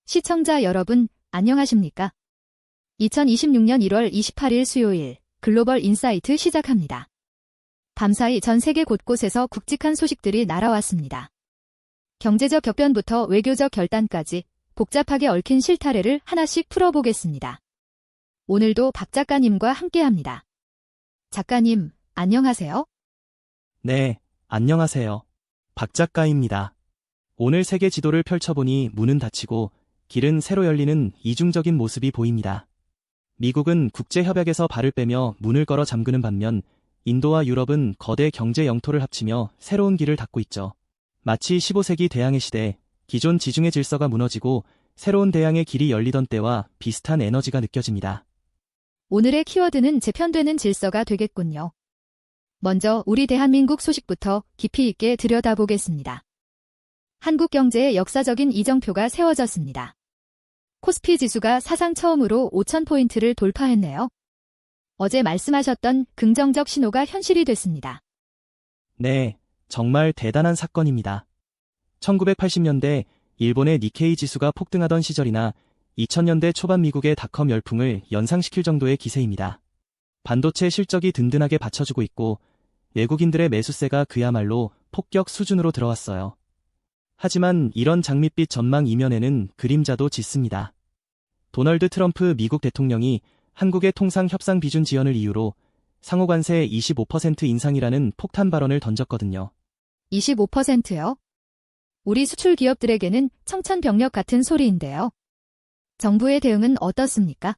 시청자 여러분, 안녕하십니까? 2026년 1월 28일 수요일 글로벌 인사이트 시작합니다. 밤사이 전 세계 곳곳에서 굵직한 소식들이 날아왔습니다. 경제적 격변부터 외교적 결단까지 복잡하게 얽힌 실타래를 하나씩 풀어보겠습니다. 오늘도 박 작가님과 함께합니다. 작가님, 안녕하세요. 네, 안녕하세요. 박 작가입니다. 오늘 세계 지도를 펼쳐보니 문은 닫히고 길은 새로 열리는 이중적인 모습이 보입니다. 미국은 국제협약에서 발을 빼며 문을 걸어 잠그는 반면 인도와 유럽은 거대 경제 영토를 합치며 새로운 길을 닫고 있죠. 마치 15세기 대항해 시대, 기존 지중해 질서가 무너지고 새로운 대항해 길이 열리던 때와 비슷한 에너지가 느껴집니다. 오늘의 키워드는 재편되는 질서가 되겠군요. 먼저 우리 대한민국 소식부터 깊이 있게 들여다보겠습니다. 한국 경제의 역사적인 이정표가 세워졌습니다. 코스피 지수가 사상 처음으로 5,000포인트를 돌파했네요. 어제 말씀하셨던 긍정적 신호가 현실이 됐습니다. 네, 정말 대단한 사건입니다. 1980년대 일본의 니케이 지수가 폭등하던 시절이나 2000년대 초반 미국의 닷컴 열풍을 연상시킬 정도의 기세입니다. 반도체 실적이 든든하게 받쳐주고 있고 외국인들의 매수세가 그야말로 폭격 수준으로 들어왔어요. 하지만 이런 장밋빛 전망 이면에는 그림자도 짙습니다. 도널드 트럼프 미국 대통령이 한국의 통상 협상 비준 지연을 이유로 상호관세 25% 인상이라는 폭탄 발언을 던졌거든요. 25%요? 우리 수출 기업들에게는 청천벽력 같은 소리인데요. 정부의 대응은 어떻습니까?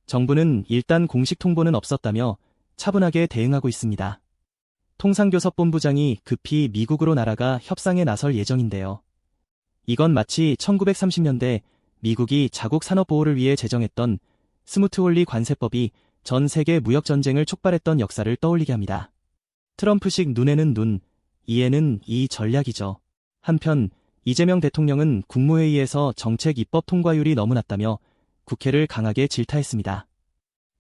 정부는 일단 공식 통보는 없었다며 차분하게 대응하고 있습니다. 통상교섭본부장이 급히 미국으로 날아가 협상에 나설 예정인데요. 이건 마치 1930년대 미국이 자국 산업 보호를 위해 제정했던 스무트홀리 관세법이 전 세계 무역전쟁을 촉발했던 역사를 떠올리게 합니다. 트럼프식 눈에는 눈, 이에는 이 전략이죠. 한편 이재명 대통령은 국무회의에서 정책 입법 통과율이 너무 낮다며 국회를 강하게 질타했습니다.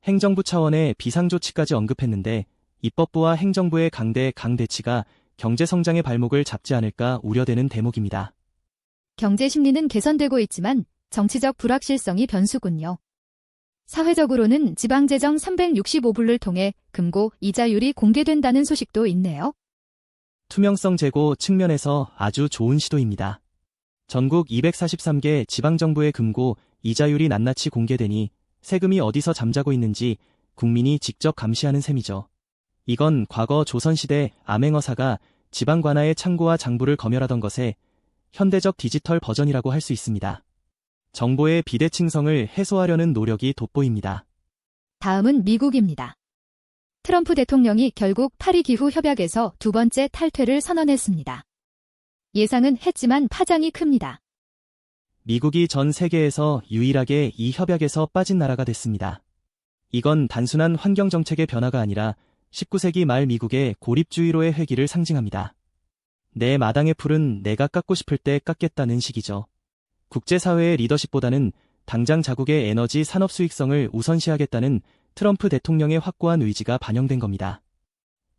행정부 차원의 비상조치까지 언급했는데 입법부와 행정부의 강대치가 경제성장의 발목을 잡지 않을까 우려되는 대목입니다. 경제 심리는 개선되고 있지만 정치적 불확실성이 변수군요. 사회적으로는 지방재정 365불을 통해 금고 이자율이 공개된다는 소식도 있네요. 투명성 제고 측면에서 아주 좋은 시도입니다. 전국 243개 지방정부의 금고 이자율이 낱낱이 공개되니 세금이 어디서 잠자고 있는지 국민이 직접 감시하는 셈이죠. 이건 과거 조선시대 암행어사가 지방 관아의 창고와 장부를 검열하던 것의 현대적 디지털 버전이라고 할 수 있습니다. 정보의 비대칭성을 해소하려는 노력이 돋보입니다. 다음은 미국입니다. 트럼프 대통령이 결국 파리 기후 협약에서 두 번째 탈퇴를 선언했습니다. 예상은 했지만 파장이 큽니다. 미국이 전 세계에서 유일하게 이 협약에서 빠진 나라가 됐습니다. 이건 단순한 환경정책의 변화가 아니라 19세기 말 미국의 고립주의로의 회귀를 상징합니다. 내 마당의 풀은 내가 깎고 싶을 때 깎겠다는 식이죠. 국제사회의 리더십보다는 당장 자국의 에너지 산업 수익성을 우선시하겠다는 트럼프 대통령의 확고한 의지가 반영된 겁니다.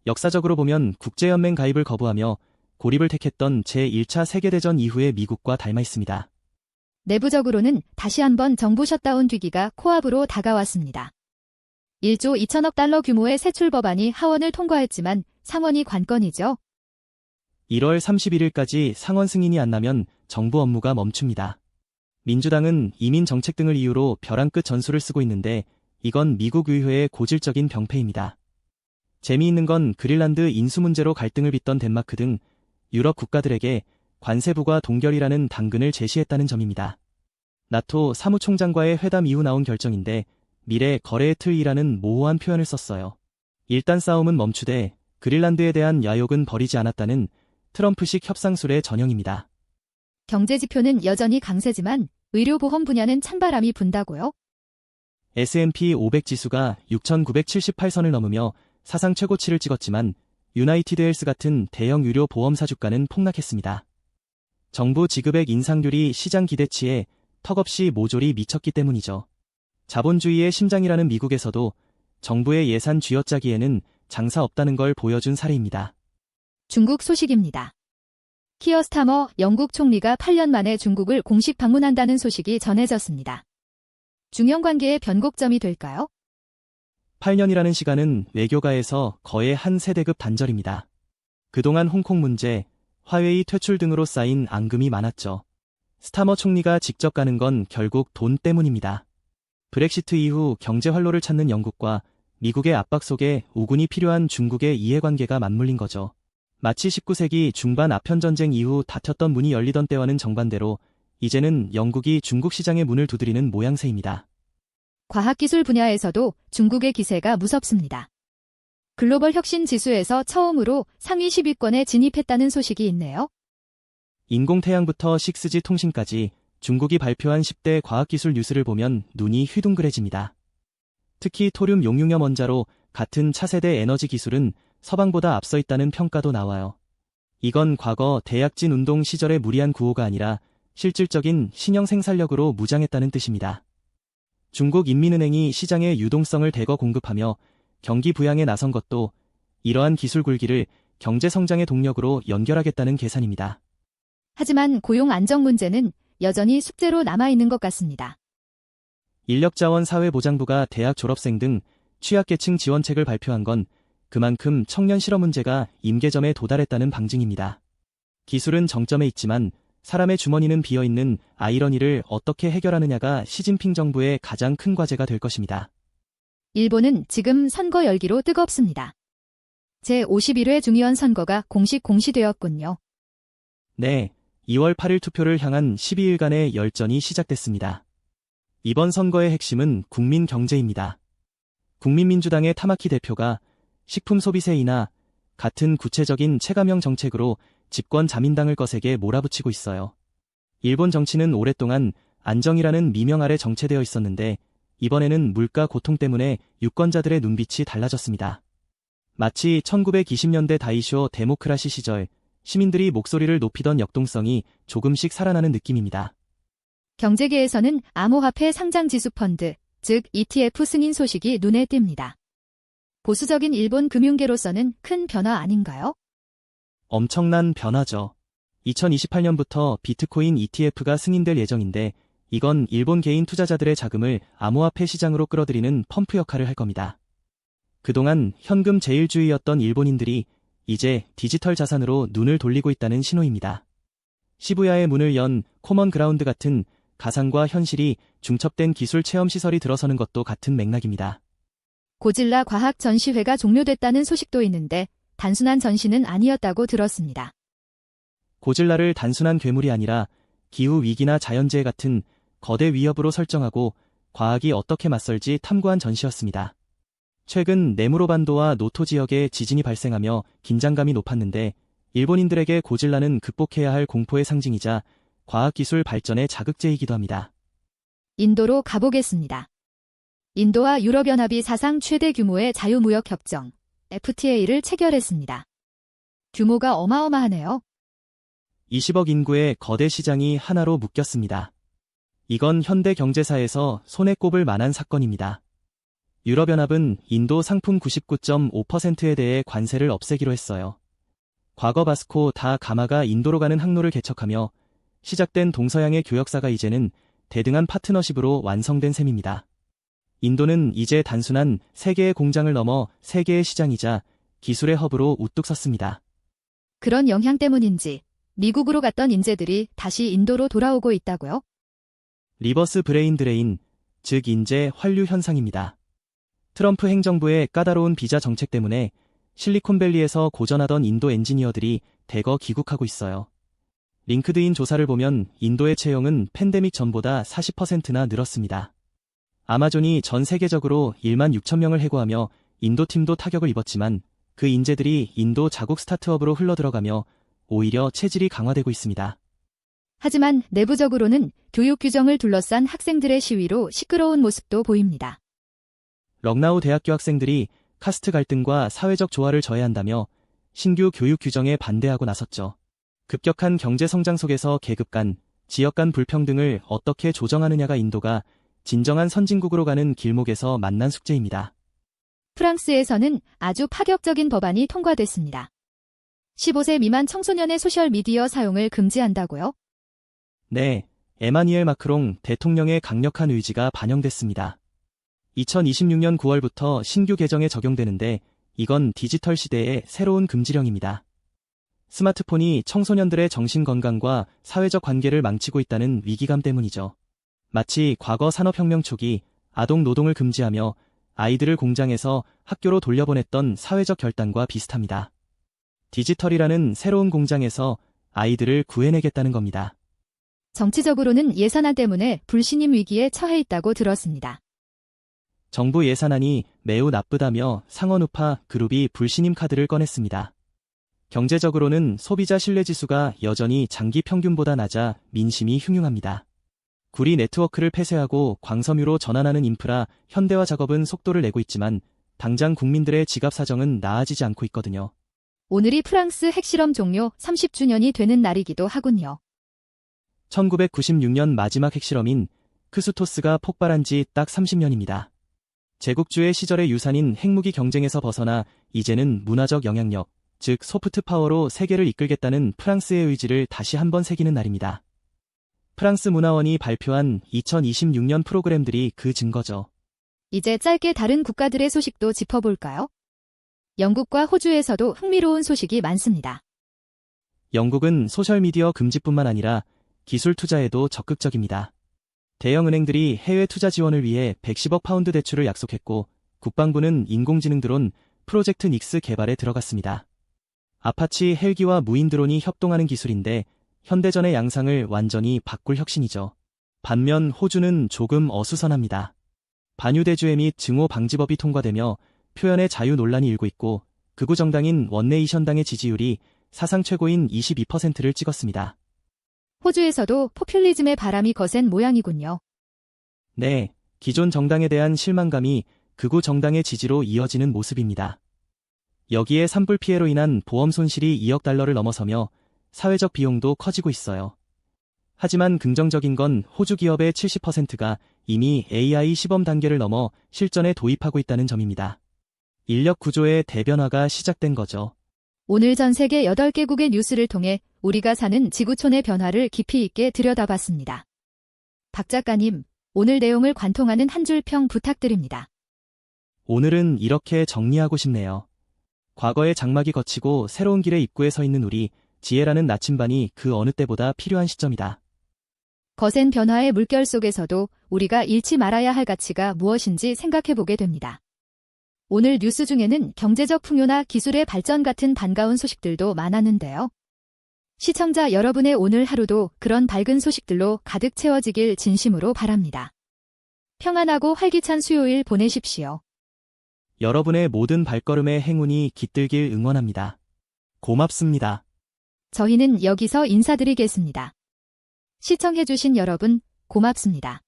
역사적으로 보면 국제연맹 가입을 거부하며 고립을 택했던 제1차 세계대전 이후의 미국과 닮아 있습니다. 내부적으로는 다시 한번 정부 셧다운 뒤기가 코앞으로 다가왔습니다. 1조 2천억 달러 규모의 세출 법안이 하원을 통과했지만 상원이 관건이죠. 1월 31일까지 상원 승인이 안 나면 정부 업무가 멈춥니다. 민주당은 이민 정책 등을 이유로 벼랑 끝 전술을 쓰고 있는데 이건 미국 의회의 고질적인 병폐입니다. 재미있는 건 그린란드 인수 문제로 갈등을 빚던 덴마크 등 유럽 국가들에게 관세부과 동결이라는 당근을 제시했다는 점입니다. 나토 사무총장과의 회담 이후 나온 결정인데 미래 거래의 틀이라는 모호한 표현을 썼어요. 일단 싸움은 멈추되 그린란드에 대한 야욕은 버리지 않았다는 트럼프식 협상술의 전형입니다. 경제 지표는 여전히 강세지만 의료보험 분야는 찬바람이 분다고요? S&P 500 지수가 6,978선을 넘으며 사상 최고치를 찍었지만 유나이티드 헬스 같은 대형 의료 보험사 주가는 폭락했습니다. 정부 지급액 인상률이 시장 기대치에 턱없이 모조리 미쳤기 때문이죠. 자본주의의 심장이라는 미국에서도 정부의 예산 쥐어짜기에는 장사 없다는 걸 보여준 사례입니다. 중국 소식입니다. 키어 스타머 영국 총리가 8년 만에 중국을 공식 방문한다는 소식이 전해졌습니다. 중영 관계의 변곡점이 될까요? 8년이라는 시간은 외교가에서 거의 한 세대급 단절입니다. 그동안 홍콩 문제, 화웨이 퇴출 등으로 쌓인 앙금이 많았죠. 스타머 총리가 직접 가는 건 결국 돈 때문입니다. 브렉시트 이후 경제 활로를 찾는 영국과 미국의 압박 속에 우군이 필요한 중국의 이해관계가 맞물린 거죠. 마치 19세기 중반 아편전쟁 이후 닫혔던 문이 열리던 때와는 정반대로 이제는 영국이 중국 시장의 문을 두드리는 모양새입니다. 과학기술 분야에서도 중국의 기세가 무섭습니다. 글로벌 혁신 지수에서 처음으로 상위 10위권에 진입했다는 소식이 있네요. 인공태양부터 6G 통신까지 중국이 발표한 10대 과학기술 뉴스를 보면 눈이 휘둥그레집니다. 특히 토륨 용융염 원자로 같은 차세대 에너지 기술은 서방보다 앞서 있다는 평가도 나와요. 이건 과거 대약진 운동 시절의 무리한 구호가 아니라 실질적인 신형 생산력으로 무장했다는 뜻입니다. 중국 인민은행이 시장의 유동성을 대거 공급하며 경기 부양에 나선 것도 이러한 기술 굴기를 경제 성장의 동력으로 연결하겠다는 계산입니다. 하지만 고용 안정 문제는 여전히 숙제로 남아있는 것 같습니다. 인력자원사회보장부가 대학 졸업생 등 취약계층 지원책을 발표한 건 그만큼 청년 실업 문제가 임계점에 도달했다는 방증입니다. 기술은 정점에 있지만 사람의 주머니는 비어있는 아이러니를 어떻게 해결하느냐가 시진핑 정부의 가장 큰 과제가 될 것입니다. 일본은 지금 선거 열기로 뜨겁습니다. 제51회 중의원 선거가 공식 공시되었군요. 네, 2월 8일 투표를 향한 12일간의 열전이 시작됐습니다. 이번 선거의 핵심은 국민 경제입니다. 국민민주당의 타마키 대표가 식품 소비세 인하 같은 구체적인 체감형 정책으로 집권 자민당을 거세게 몰아붙이고 있어요. 일본 정치는 오랫동안 안정이라는 미명 아래 정체되어 있었는데 이번에는 물가 고통 때문에 유권자들의 눈빛이 달라졌습니다. 마치 1920년대 다이쇼 데모크라시 시절 시민들이 목소리를 높이던 역동성이 조금씩 살아나는 느낌입니다. 경제계에서는 암호화폐 상장지수펀드, 즉 ETF 승인 소식이 눈에 띕니다. 보수적인 일본 금융계로서는 큰 변화 아닌가요? 엄청난 변화죠. 2028년부터 비트코인 ETF가 승인될 예정인데 이건 일본 개인 투자자들의 자금을 암호화폐 시장으로 끌어들이는 펌프 역할을 할 겁니다. 그동안 현금 제일주의였던 일본인들이 이제 디지털 자산으로 눈을 돌리고 있다는 신호입니다. 시부야의 문을 연 코먼 그라운드 같은 가상과 현실이 중첩된 기술 체험 시설이 들어서는 것도 같은 맥락입니다. 고질라 과학 전시회가 종료됐다는 소식도 있는데 단순한 전시는 아니었다고 들었습니다. 고질라를 단순한 괴물이 아니라 기후위기나 자연재해 같은 거대 위협으로 설정하고 과학이 어떻게 맞설지 탐구한 전시였습니다. 최근 네무로반도와 노토 지역에 지진이 발생하며 긴장감이 높았는데 일본인들에게 고질라는 극복해야 할 공포의 상징이자 과학기술 발전의 자극제이기도 합니다. 인도로 가보겠습니다. 인도와 유럽연합이 사상 최대 규모의 자유무역협정, FTA를 체결했습니다. 규모가 어마어마하네요. 20억 인구의 거대 시장이 하나로 묶였습니다. 이건 현대 경제사에서 손에 꼽을 만한 사건입니다. 유럽연합은 인도 상품 99.5%에 대해 관세를 없애기로 했어요. 과거 바스코 다 가마가 인도로 가는 항로를 개척하며 시작된 동서양의 교역사가 이제는 대등한 파트너십으로 완성된 셈입니다. 인도는 이제 단순한 세계의 공장을 넘어 세계의 시장이자 기술의 허브로 우뚝 섰습니다. 그런 영향 때문인지 미국으로 갔던 인재들이 다시 인도로 돌아오고 있다고요? 리버스 브레인 드레인, 즉 인재 환류 현상입니다. 트럼프 행정부의 까다로운 비자 정책 때문에 실리콘밸리에서 고전하던 인도 엔지니어들이 대거 귀국하고 있어요. 링크드인 조사를 보면 인도의 채용은 팬데믹 전보다 40%나 늘었습니다. 아마존이 전 세계적으로 1만 6천 명을 해고하며 인도 팀도 타격을 입었지만 그 인재들이 인도 자국 스타트업으로 흘러들어가며 오히려 체질이 강화되고 있습니다. 하지만 내부적으로는 교육 규정을 둘러싼 학생들의 시위로 시끄러운 모습도 보입니다. 럭나우 대학교 학생들이 카스트 갈등과 사회적 조화를 저해한다며 신규 교육 규정에 반대하고 나섰죠. 급격한 경제 성장 속에서 계급 간, 지역 간 불평등을 어떻게 조정하느냐가 인도가 진정한 선진국으로 가는 길목에서 만난 숙제입니다. 프랑스에서는 아주 파격적인 법안이 통과됐습니다. 15세 미만 청소년의 소셜미디어 사용을 금지한다고요? 네, 에마니엘 마크롱 대통령의 강력한 의지가 반영됐습니다. 2026년 9월부터 신규 개정에 적용되는데 이건 디지털 시대의 새로운 금지령입니다. 스마트폰이 청소년들의 정신건강과 사회적 관계를 망치고 있다는 위기감 때문이죠. 마치 과거 산업혁명 초기 아동 노동을 금지하며 아이들을 공장에서 학교로 돌려보냈던 사회적 결단과 비슷합니다. 디지털이라는 새로운 공장에서 아이들을 구해내겠다는 겁니다. 정치적으로는 예산안 때문에 불신임 위기에 처해 있다고 들었습니다. 정부 예산안이 매우 나쁘다며 상원 우파 그룹이 불신임 카드를 꺼냈습니다. 경제적으로는 소비자 신뢰지수가 여전히 장기 평균보다 낮아 민심이 흉흉합니다. 구리 네트워크를 폐쇄하고 광섬유로 전환하는 인프라 현대화 작업은 속도를 내고 있지만 당장 국민들의 지갑 사정은 나아지지 않고 있거든요. 오늘이 프랑스 핵실험 종료 30주년이 되는 날이기도 하군요. 1996년 마지막 핵실험인 크수토스가 폭발한 지 딱 30년입니다. 제국주의 시절의 유산인 핵무기 경쟁에서 벗어나 이제는 문화적 영향력, 즉 소프트 파워로 세계를 이끌겠다는 프랑스의 의지를 다시 한번 새기는 날입니다. 프랑스 문화원이 발표한 2026년 프로그램들이 그 증거죠. 이제 짧게 다른 국가들의 소식도 짚어볼까요? 영국과 호주에서도 흥미로운 소식이 많습니다. 영국은 소셜미디어 금지뿐만 아니라 기술 투자에도 적극적입니다. 대형 은행들이 해외 투자 지원을 위해 110억 파운드 대출을 약속했고 국방부는 인공지능 드론 프로젝트 닉스 개발에 들어갔습니다. 아파치 헬기와 무인 드론이 협동하는 기술인데 현대전의 양상을 완전히 바꿀 혁신이죠. 반면 호주는 조금 어수선합니다. 반유대주의 및 증오 방지법이 통과되며 표현의 자유 논란이 일고 있고 극우 정당인 원네이션당의 지지율이 사상 최고인 22%를 찍었습니다. 호주에서도 포퓰리즘의 바람이 거센 모양이군요. 네, 기존 정당에 대한 실망감이 극우 정당의 지지로 이어지는 모습입니다. 여기에 산불 피해로 인한 보험 손실이 2억 달러를 넘어서며 사회적 비용도 커지고 있어요. 하지만 긍정적인 건 호주 기업의 70%가 이미 AI 시범 단계를 넘어 실전에 도입하고 있다는 점입니다. 인력 구조의 대변화가 시작된 거죠. 오늘 전 세계 8개국의 뉴스를 통해 우리가 사는 지구촌의 변화를 깊이 있게 들여다봤습니다. 박 작가님, 오늘 내용을 관통하는 한 줄 평 부탁드립니다. 오늘은 이렇게 정리하고 싶네요. 과거의 장막이 걷히고 새로운 길의 입구에 서 있는 우리, 지혜라는 나침반이 그 어느 때보다 필요한 시점이다. 거센 변화의 물결 속에서도 우리가 잃지 말아야 할 가치가 무엇인지 생각해보게 됩니다. 오늘 뉴스 중에는 경제적 풍요나 기술의 발전 같은 반가운 소식들도 많았는데요. 시청자 여러분의 오늘 하루도 그런 밝은 소식들로 가득 채워지길 진심으로 바랍니다. 평안하고 활기찬 수요일 보내십시오. 여러분의 모든 발걸음에 행운이 깃들길 응원합니다. 고맙습니다. 저희는 여기서 인사드리겠습니다. 시청해주신 여러분, 고맙습니다.